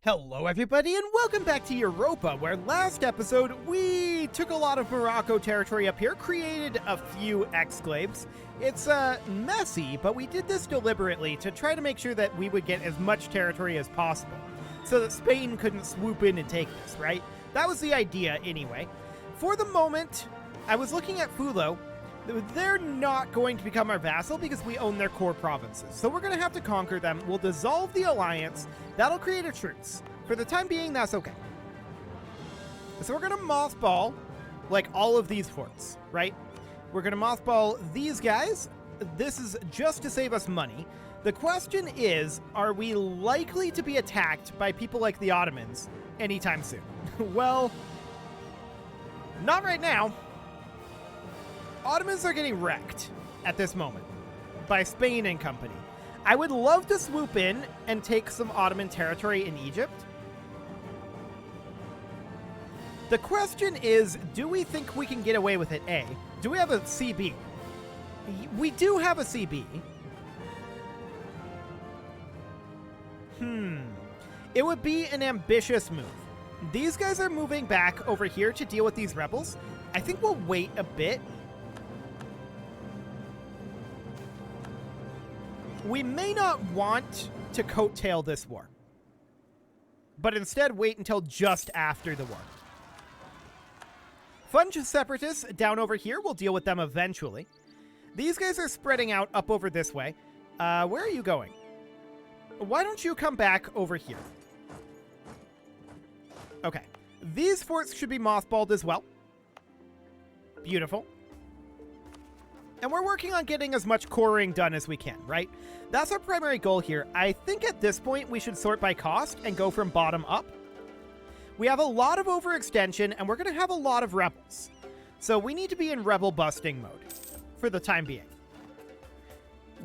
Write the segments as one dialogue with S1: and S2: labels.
S1: Hello everybody and welcome back to Europa, where last episode we took a lot of Morocco territory up here, created a few exclaves. It's messy, but we did this deliberately to try to make sure that we would get as much territory as possible, so that Spain couldn't swoop in and take this, right? That was the idea anyway. For the moment, I was looking at Fulo. They're not going to become our vassal because we own their core provinces. So we're going to have to conquer them. We'll dissolve the alliance. That'll create a truce. For the time being, that's okay. So we're going to mothball, like, all of these forts, right? We're going to mothball these guys. This is just to save us money. The question is, are we likely to be attacked by people like the Ottomans anytime soon? Well, not right now. Ottomans are getting wrecked at this moment by Spain and company. I would love to swoop in and take some Ottoman territory in Egypt. The question is, do we think we can get away with it, A? Do we have a CB? We do have a CB. It would be an ambitious move. These guys are moving back over here to deal with these rebels. I think we'll wait a bit. We may not want to coattail this war, but instead wait until just after the war. Fun separatists down over here, we'll deal with them eventually. These guys are spreading out up over this way. Where are you going? Why don't you come back over here? Okay. These forts should be mothballed as well. Beautiful. And we're working on getting as much coring done as we can, right? That's our primary goal here. I think at this point we should sort by cost and go from bottom up. We have a lot of overextension and we're going to have a lot of rebels. So we need to be in rebel busting mode for the time being.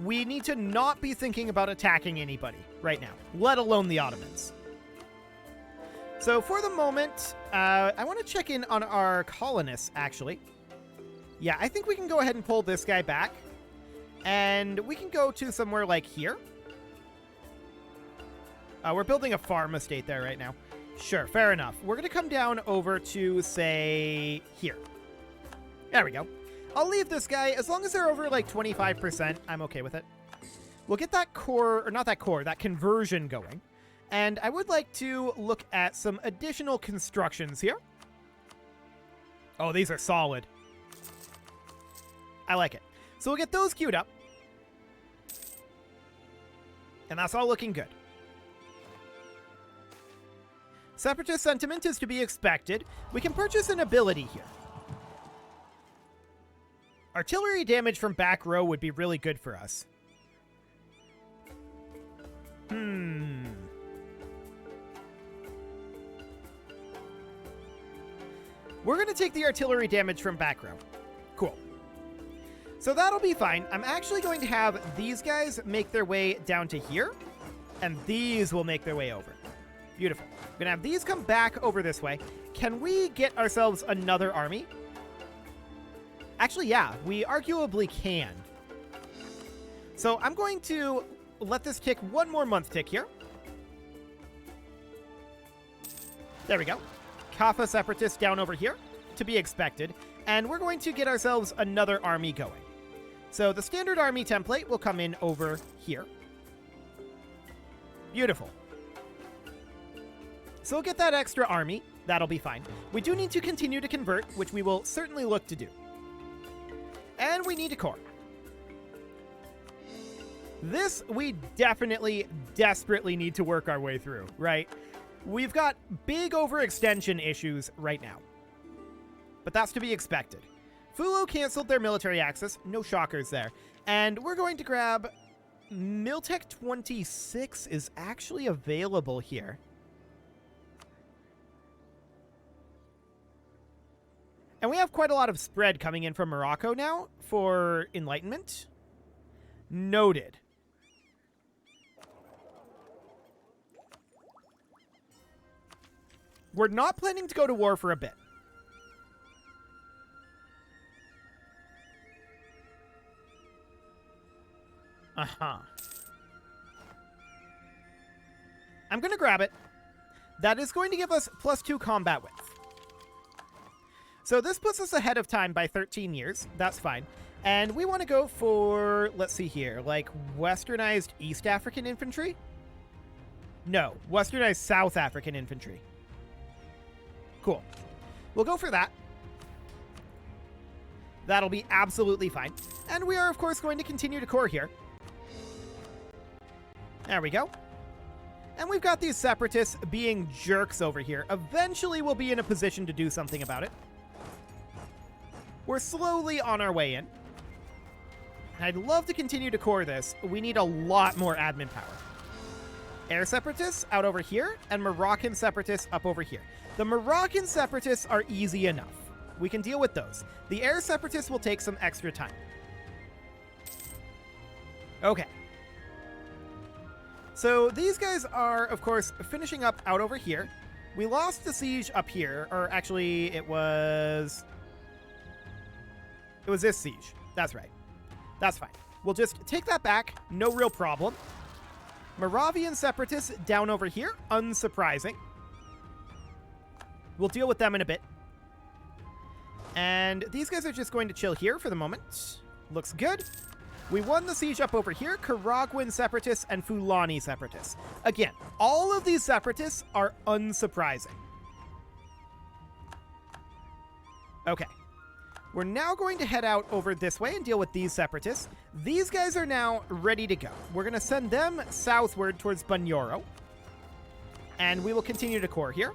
S1: We need to not be thinking about attacking anybody right now, let alone the Ottomans. So for the moment, I want to check in on our colonists, actually. Yeah, I think we can go ahead and pull this guy back. And we can go to somewhere like here. We're building a farm estate there right now. Sure, fair enough. We're going to come down over to, say, here. There we go. I'll leave this guy. As long as they're over, like, 25%, I'm okay with it. We'll get that core, or not that core, that conversion going. And I would like to look at some additional constructions here. Oh, these are solid. I like it. So we'll get those queued up. And that's all looking good. Separatist sentiment is to be expected. We can purchase an ability here. Artillery damage from back row would be really good for us. We're going to take the artillery damage from back row. Cool. So that'll be fine. I'm actually going to have these guys make their way down to here, and these will make their way over. Beautiful. We're going to have these come back over this way. Can we get ourselves another army? Actually, yeah, we arguably can. So I'm going to let this tick one more month tick here. There we go. Kaffa separatists down over here, to be expected. And we're going to get ourselves another army going. So the standard army template will come in over here. Beautiful. So we'll get that extra army. That'll be fine. We do need to continue to convert, which we will certainly look to do. And we need a core. This we definitely, desperately need to work our way through, right? We've got big overextension issues right now. But that's to be expected. Fulo canceled their military access. No shockers there. And we're going to grab... Miltech 26 is actually available here. And we have quite a lot of spread coming in from Morocco now for Enlightenment. Noted. We're not planning to go to war for a bit. I'm going to grab it. That is going to give us +2 combat width. So this puts us ahead of time by 13 years. That's fine. And we want to go for, let's see here, like westernized East African infantry? No, westernized South African infantry. Cool. We'll go for that. That'll be absolutely fine. And we are, of course, going to continue to core here. There we go. And we've got these separatists being jerks over here. Eventually, we'll be in a position to do something about it. We're slowly on our way in. I'd love to continue to core this. We need a lot more admin power. Air separatists out over here, and Moroccan separatists up over here. The Moroccan separatists are easy enough. We can deal with those. The air separatists will take some extra time. Okay. So these guys are, of course, finishing up out over here. We lost the siege up here, or actually it was this siege. That's right. That's fine. We'll just take that back. No real problem. Moravian separatists down over here. Unsurprising. We'll deal with them in a bit. And these guys are just going to chill here for the moment. Looks good. We won the siege up over here. Karagwan separatists and Fulani separatists. Again, all of these separatists are unsurprising. Okay. We're now going to head out over this way and deal with these separatists. These guys are now ready to go. We're going to send them southward towards Bunyoro. And we will continue to core here.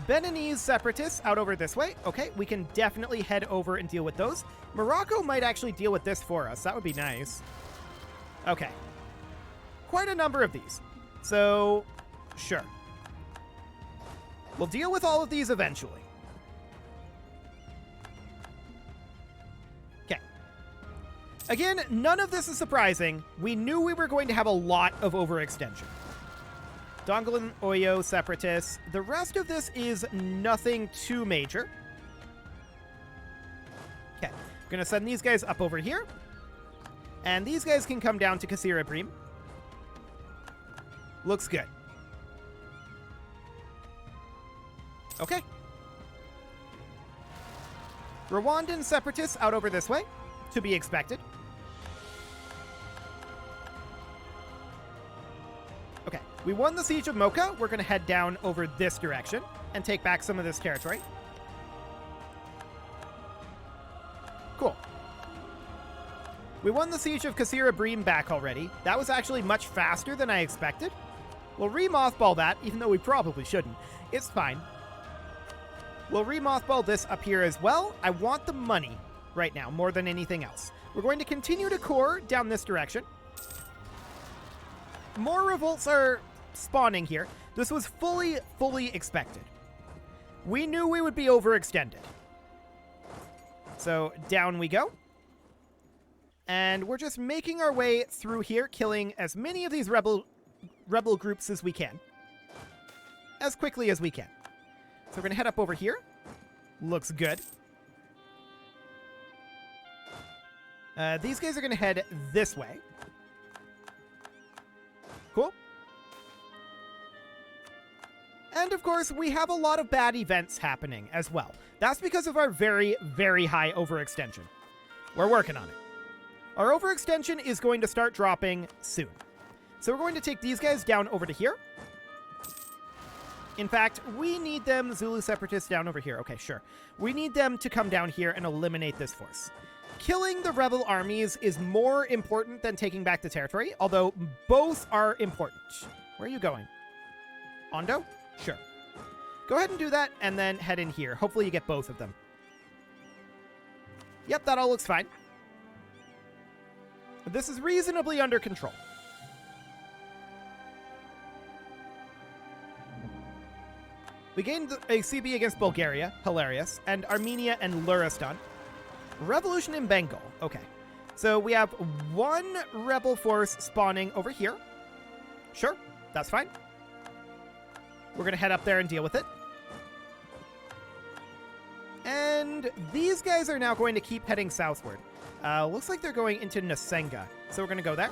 S1: Beninese separatists out over this way. Okay, we can definitely head over and deal with those. Morocco might actually deal with this for us. That would be nice. Okay. Quite a number of these. So, sure. We'll deal with all of these eventually. Okay. Again, none of this is surprising. We knew we were going to have a lot of overextension. Dongolan Oyo separatists. The rest of this is nothing too major. Okay. I'm going to send these guys up over here. And these guys can come down to Kasira Bream. Looks good. Okay. Rwandan separatists out over this way. To be expected. Okay. We won the siege of Mocha. We're going to head down over this direction and take back some of this territory. Cool. We won the siege of Kasira Bream back already. That was actually much faster than I expected. We'll re-mothball that, even though we probably shouldn't. It's fine. We'll re-mothball this up here as well. I want the money right now more than anything else. We're going to continue to core down this direction. More revolts are spawning here. This was fully expected. We knew we would be overextended. So down we go. And we're just making our way through here, killing as many of these rebel groups as we can. As quickly as we can. So we're going to head up over here. Looks good. These guys are going to head this way. Cool. And of course, we have a lot of bad events happening as well. That's because of our very, very high overextension. We're working on it. Our overextension is going to start dropping soon. So we're going to take these guys down over to here. In fact, we need them, Zulu separatists down over here. Okay, sure. We need them to come down here and eliminate this force. Killing the rebel armies is more important than taking back the territory, although both are important. Where are you going? Ondo? Sure. Go ahead and do that, and then head in here. Hopefully you get both of them. Yep, that all looks fine. This is reasonably under control. We gained a CB against Bulgaria, hilarious, and Armenia and Luristan. Revolution in Bengal, okay. So we have one rebel force spawning over here. Sure, that's fine. We're gonna head up there and deal with it. And these guys are now going to keep heading southward. Looks like they're going into Nasenga, so we're gonna go there.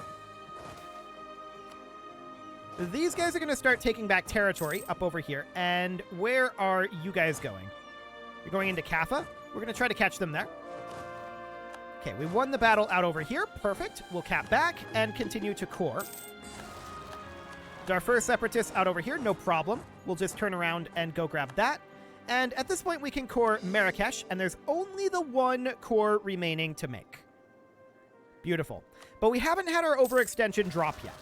S1: These guys are going to start taking back territory up over here. And where are you guys going? You're going into Kaffa. We're going to try to catch them there. Okay, we won the battle out over here. Perfect. We'll cap back and continue to core. Our first separatists out over here, no problem. We'll just turn around and go grab that. And at this point, we can core Marrakesh, and there's only the one core remaining to make. Beautiful. But we haven't had our overextension drop yet.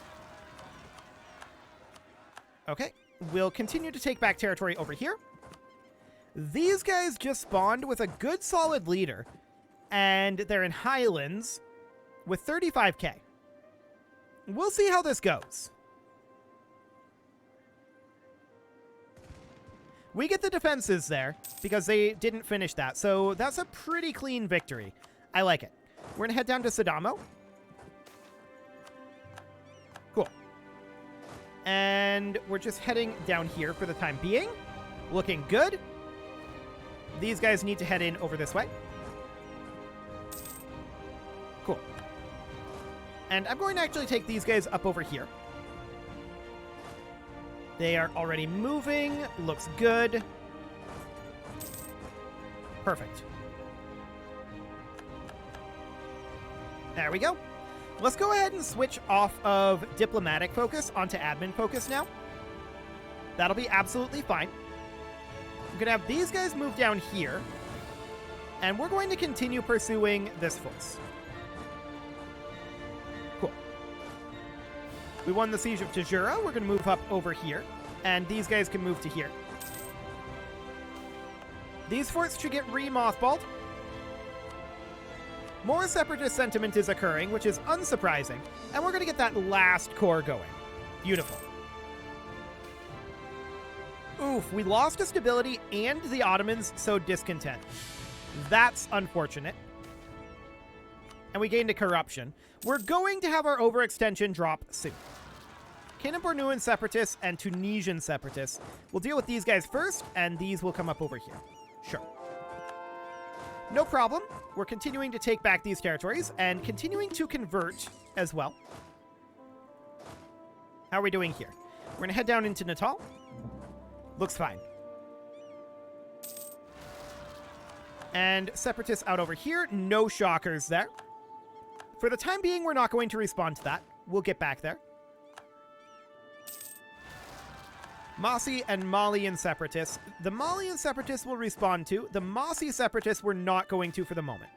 S1: Okay, we'll continue to take back territory over here. These guys just spawned with a good solid leader, and they're in Highlands with 35k. We'll see how this goes. We get the defenses there because they didn't finish that, so that's a pretty clean victory. I like it. We're going to head down to Sadamo. Cool. And we're just heading down here for the time being. Looking good. These guys need to head in over this way. Cool. And I'm going to actually take these guys up over here. They are already moving. Looks good. Perfect. There we go. Let's go ahead and switch off of diplomatic focus onto admin focus now. That'll be absolutely fine. I'm going to have these guys move down here. And we're going to continue pursuing this force. Cool. We won the Siege of Tajura. We're going to move up over here. And these guys can move to here. These forts should get re-mothballed. More separatist sentiment is occurring, which is unsurprising. And we're going to get that last core going. Beautiful. Oof, we lost to stability and the Ottomans sowed discontent. That's unfortunate. And we gained a corruption. We're going to have our overextension drop soon. Kanem-Bornuan separatists and Tunisian separatists. We'll deal with these guys first, and these will come up over here. Sure. No problem. We're continuing to take back these territories and continuing to convert as well. How are we doing here? We're going to head down into Natal. Looks fine. And separatists out over here. No shockers there. For the time being, we're not going to respond to that. We'll get back there. Mossi and Malian separatists. The Malian separatists will respond to. The Mossi separatists we're not going to for the moment.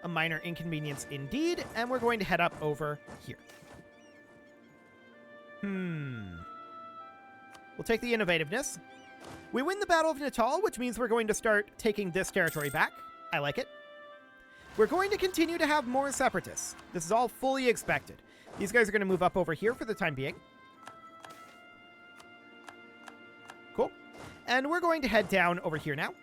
S1: A minor inconvenience indeed, and we're going to head up over here. We'll take the innovativeness. We win the Battle of Natal, which means we're going to start taking this territory back. I like it. We're going to continue to have more separatists. This is all fully expected. These guys are going to move up over here for the time being. Cool. And we're going to head down over here now.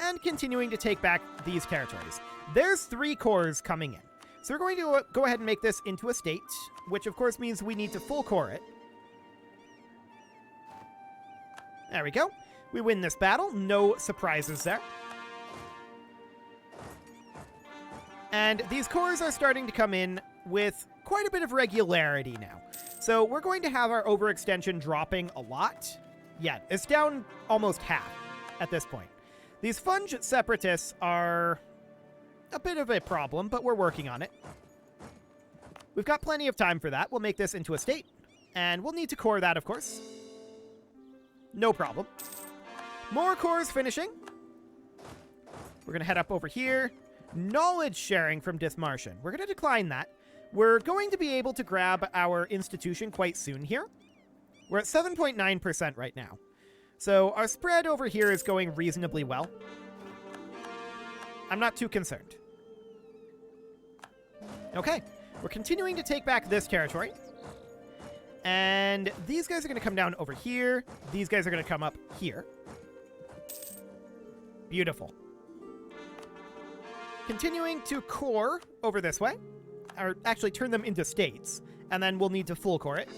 S1: And continuing to take back these territories. There's 3 cores coming in. So we're going to go ahead and make this into a state, which of course means we need to full core it. There we go. We win this battle. No surprises there. And these cores are starting to come in with quite a bit of regularity now. So we're going to have our overextension dropping a lot. Yeah, it's down almost half at this point. These Funge separatists are a bit of a problem, but we're working on it. We've got plenty of time for that. We'll make this into a state. And we'll need to core that, of course. No problem. More cores finishing. We're going to head up over here. Knowledge sharing from Dithmartian. We're going to decline that. We're going to be able to grab our institution quite soon here. We're at 7.9% right now. So our spread over here is going reasonably well. I'm not too concerned. Okay, we're continuing to take back this territory. And these guys are going to come down over here. These guys are going to come up here. Beautiful. Continuing to core over this way. Or actually turn them into states. And then we'll need to full core it.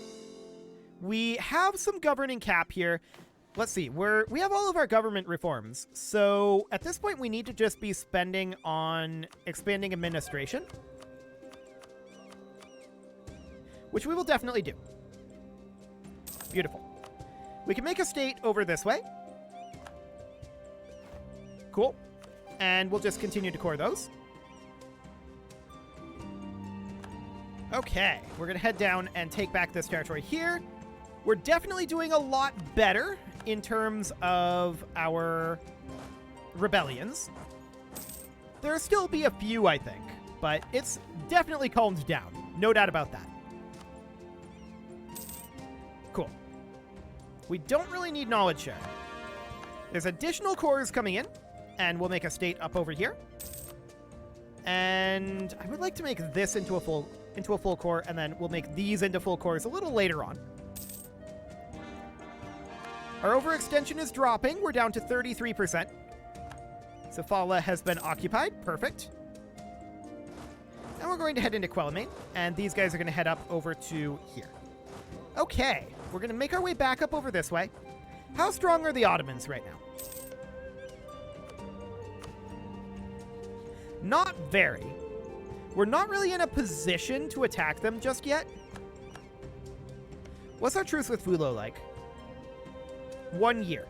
S1: We have some governing cap here. Let's see. We have all of our government reforms. So at this point, we need to just be spending on expanding administration. which we will definitely do. Beautiful. We can make a state over this way. Cool. And we'll just continue to core those. Okay, we're going to head down and take back this territory here. We're definitely doing a lot better in terms of our rebellions. There'll still be a few, I think, but it's definitely calmed down. No doubt about that. Cool. We don't really need knowledge share. There's additional cores coming in, and we'll make a state up over here. And I would like to make this into a full core, and then we'll make these into full cores a little later on. Our overextension is dropping. We're down to 33%. Safala has been occupied. Perfect. Now we're going to head into Quelimane, and these guys are going to head up over to here. Okay, we're going to make our way back up over this way. How strong are the Ottomans right now? Not very. We're not really in a position to attack them just yet. What's our truce with Fulo like? 1 year.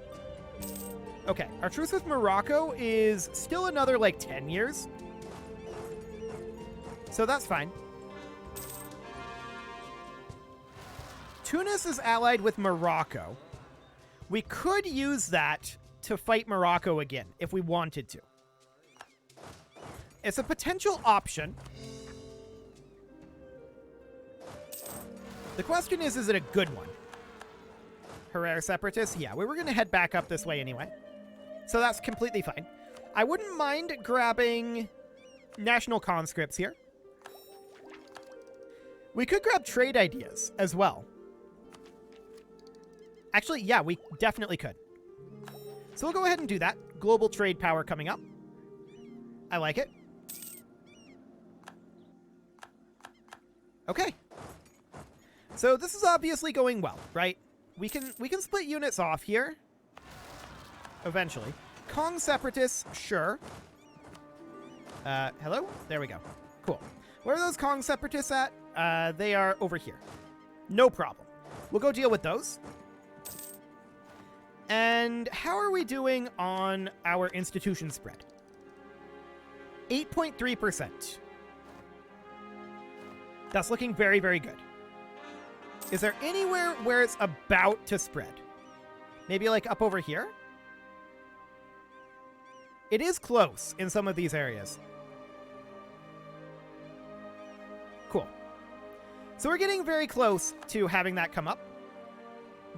S1: Okay, our truce with Morocco is still another, like, 10 years. So that's fine. Tunis is allied with Morocco. We could use that to fight Morocco again, if we wanted to. It's a potential option. The question is it a good one? Herrera Separatists? Yeah, we were going to head back up this way anyway. So that's completely fine. I wouldn't mind grabbing national conscripts here. We could grab trade ideas as well. Actually, yeah, we definitely could. So we'll go ahead and do that. Global trade power coming up. I like it. Okay. So this is obviously going well, right? We can split units off here. Eventually. Kong Separatists, sure. Hello? There we go. Cool. Where are those Kong Separatists at? They are over here. No problem. We'll go deal with those. And how are we doing on our institution spread? 8.3%. That's looking very, very good. Is there anywhere where it's about to spread? Maybe like up over here? It is close in some of these areas. Cool. So we're getting very close to having that come up.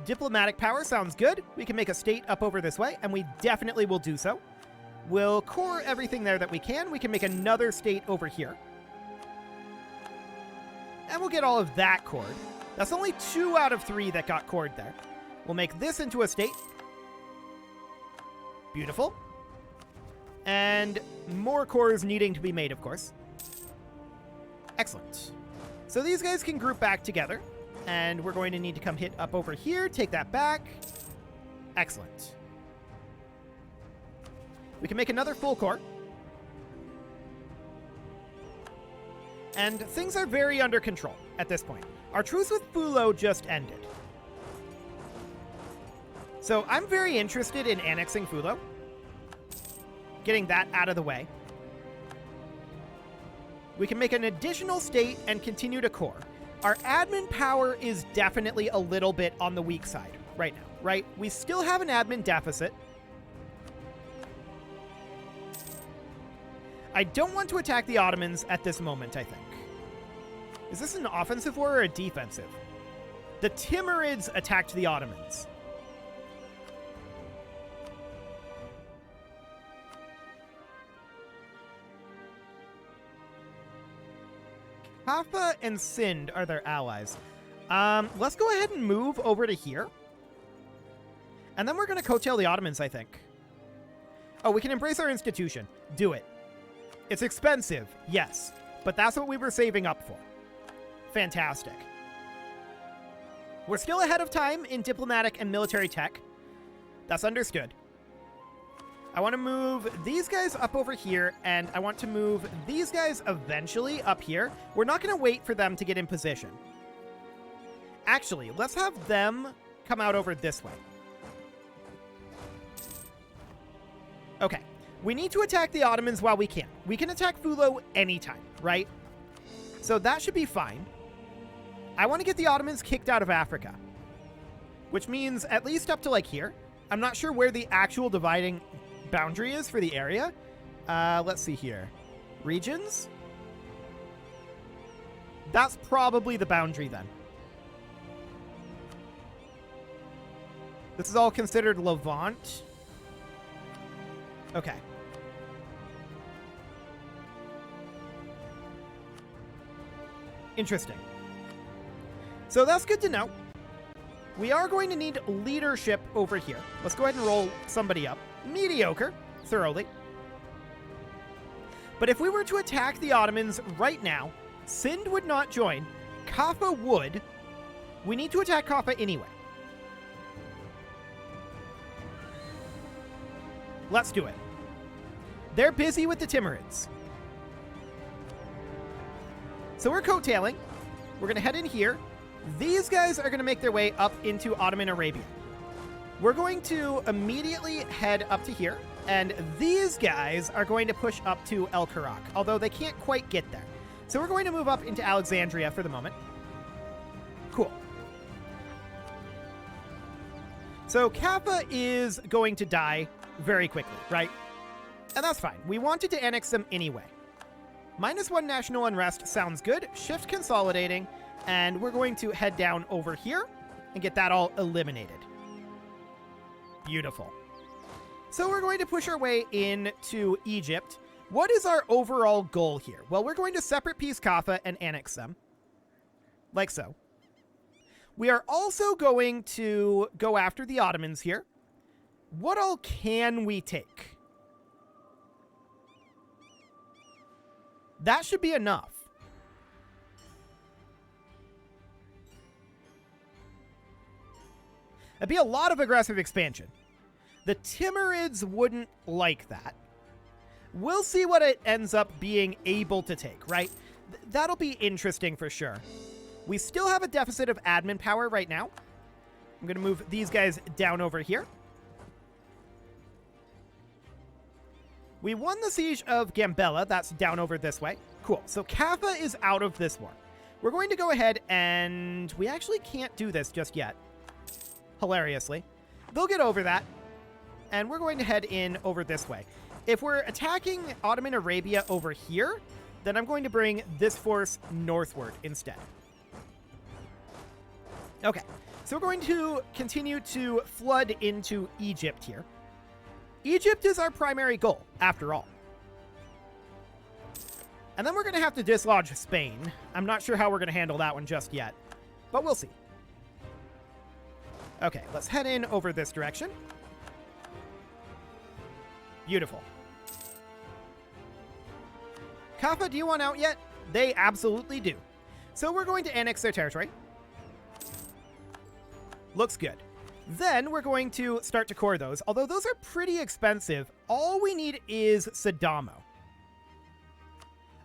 S1: Diplomatic power sounds good. We can make a state up over this way, and we definitely will do so. We'll core everything there that we can. We can make another state over here. And we'll get all of that cored. That's only 2 out of 3 that got cored there. We'll make this into a state. Beautiful. And more cores needing to be made, of course. Excellent. So these guys can group back together. And we're going to need to come hit up over here, take that back. Excellent. We can make another full core. And things are very under control at this point. Our truce with Fulo just ended. So I'm very interested in annexing Fulo. Getting that out of the way. We can make an additional state and continue to core. Our admin power is definitely a little bit on the weak side right now, right? We still have an admin deficit. I don't want to attack the Ottomans at this moment, I think. Is this an offensive war or a defensive? The Timurids attacked the Ottomans. Kaffa and Sind are their allies. Let's go ahead and move over to here. And then we're going to coattail the Ottomans, I think. Oh, we can embrace our institution. Do it. It's expensive, yes. But that's what we were saving up for. Fantastic. We're still ahead of time in diplomatic and military tech. That's understood. I want to move these guys up over here, and I want to move these guys eventually up here. We're not going to wait for them to get in position. Actually, let's have them come out over this way. Okay. We need to attack the Ottomans while we can. We can attack Fulo anytime, right? So that should be fine. I want to get the Ottomans kicked out of Africa, which means at least up to like here. I'm not sure where the actual dividing boundary is for the area. Let's see here. Regions? That's probably the boundary then. This is all considered Levant. Okay. Interesting. So that's good to know. We are going to need leadership over here. Let's go ahead and roll somebody up. Mediocre. Thoroughly. But if we were to attack the Ottomans right now, Sind would not join. Kaffa would. We need to attack Kaffa anyway. Let's do it. They're busy with the Timurids. So we're coattailing. We're going to head in here. These guys are going to make their way up into Ottoman Arabia. We're going to immediately head up to here. And these guys are going to push up to El Karak, although they can't quite get there. So we're going to move up into Alexandria for the moment. Cool. So Kappa is going to die very quickly, right? And that's fine. We wanted to annex them anyway. -1 national unrest sounds good. Shift consolidating. And we're going to head down over here and get that all eliminated. Beautiful. So we're going to push our way into Egypt. What is our overall goal here? Well, we're going to separate piece Kaffa and annex them. Like so. We are also going to go after the Ottomans here. What all can we take? That should be enough. That'd be a lot of aggressive expansion. The Timurids wouldn't like that. We'll see what it ends up being able to take, right? That'll be interesting for sure. We still have a deficit of admin power right now. I'm going to move these guys down over here. We won the siege of Gambella. That's down over this way. Cool. So Kaffa is out of this war. We're going to go ahead and... We actually can't do this just yet. Hilariously. They'll get over that. And we're going to head in over this way. If we're attacking Ottoman Arabia over here, then I'm going to bring this force northward instead. Okay. So we're going to continue to flood into Egypt here. Egypt is our primary goal, after all. And then we're going to have to dislodge Spain. I'm not sure how we're going to handle that one just yet, but we'll see. Okay, let's head in over this direction. Beautiful. Kaffa, do you want out yet? They absolutely do. So we're going to annex their territory. Looks good. Then we're going to start to core those. Although those are pretty expensive, all we need is Sadamo.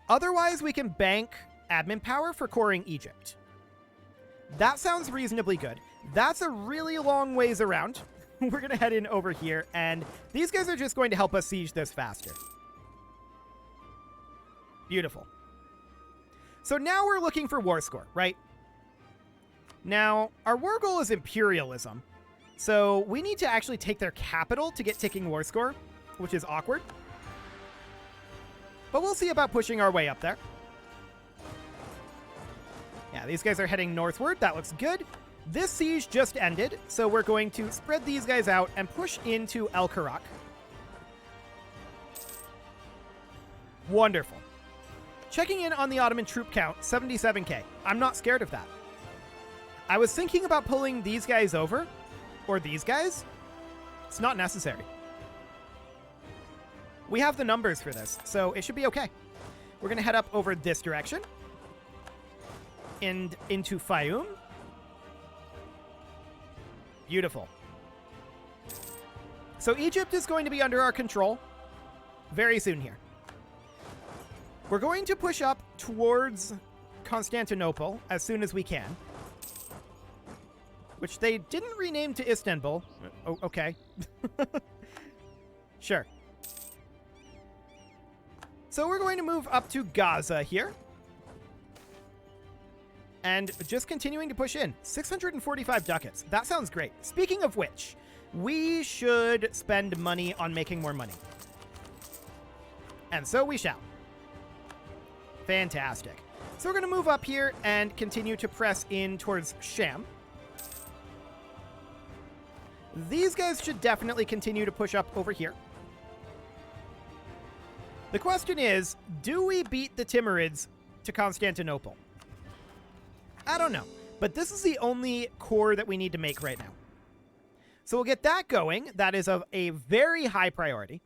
S1: Otherwise, we can bank admin power for coring Egypt. That sounds reasonably good. That's a really long ways around. We're going to head in over here, and these guys are just going to help us siege this faster. Beautiful. So now we're looking for war score, right? Now, our war goal is imperialism. So we need to actually take their capital to get ticking war score, which is awkward. But we'll see about pushing our way up there. Yeah, these guys are heading northward. That looks good. This siege just ended, so we're going to spread these guys out and push into El Karak. Wonderful. Checking in on the Ottoman troop count, 77k. I'm not scared of that. I was thinking about pulling these guys over, or these guys. It's not necessary. We have the numbers for this, so it should be okay. We're going to head up over this direction and into Fayum. Beautiful. So Egypt is going to be under our control very soon here. We're going to push up towards Constantinople as soon as we can. which they didn't rename to Istanbul. Oh, okay. Sure. So we're going to move up to Gaza here. And just continuing to push in. 645 ducats. That sounds great. Speaking of which, we should spend money on making more money. And so we shall. Fantastic. So we're going to move up here and continue to press in towards Sham. These guys should definitely continue to push up over here. The question is, do we beat the Timurids to Constantinople? I don't know, but this is the only core that we need to make right now. So we'll get that going. That is of a very high priority.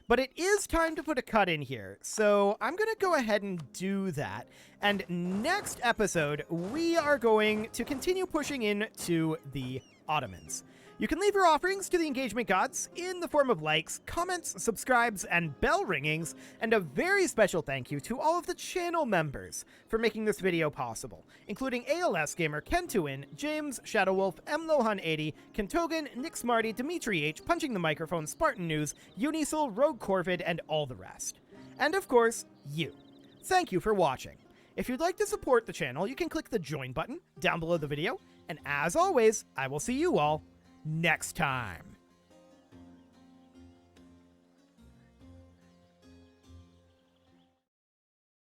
S1: But it is time to put a cut in here, so I'm going to go ahead and do that. And next episode, we are going to continue pushing into the Ottomans. You can leave your offerings to the engagement gods in the form of likes, comments, subscribes, and bell ringings, and a very special thank you to all of the channel members for making this video possible, including ALS Gamer, Kentuin, James, Shadowwolf, MLohan80, Kentogan, Nick Smarty, Dimitri H, Punching the Microphone, Spartan News, Unisil, Rogue Corvid, and all the rest. And of course, you. Thank you for watching. If you'd like to support the channel, you can click the join button down below the video, and as always, I will see you all next time.